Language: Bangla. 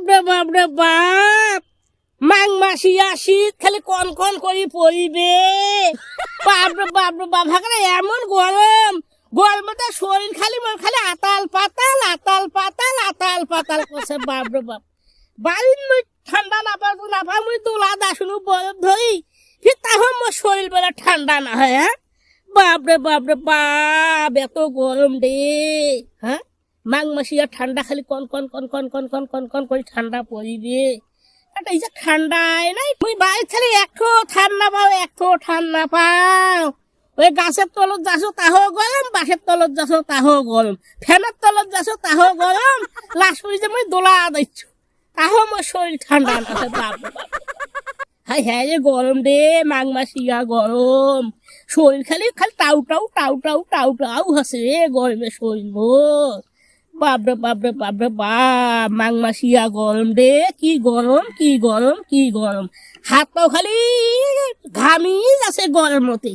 বাপরে বাপ মাঘ মাসিয়া শীত খালি কন কন করি পড়িবে বাপরে বাপ হাকারে এমন গরম গরমে শরীর খালি খালি আতাল পাতাল করছে বাপরে বাপ বাড়ির মুই ঠান্ডা না পাবো মুই দোলা দাসুনু বরফ ধরি ফির তাহলে মোর শরীর বেলা ঠান্ডা না হয় হ্যাঁ বাপরে বাপ এত গরম রে হ্যাঁ মাঘ মাসিয়া ঠান্ডা খালি কন কন করে ঠান্ডা পড়িবে এটা এই যে ঠান্ডায় নাই মুই বাইরে খালি একটু ঠান্ডা পাও ওই গাছের তলত যাছো তাহো গরম বাসের তলত যাছো তাহো গরম ফ্যানের তলত যাছো তাহো গরম লাশ করে যে মুই দোলা দিচ্ছ তাহো মোর শরীর ঠান্ডা না বাপ হ্যাঁ রে গরম রে মাঘ মাসিয়া গরম শরীর খালি টাউ হাসে রে গরমে শরীর মোর বাপরে বাপ মাঘ মাসিয়া গরম রে কি গরম হাত পাও খালি ঘামি আছে গরম মতে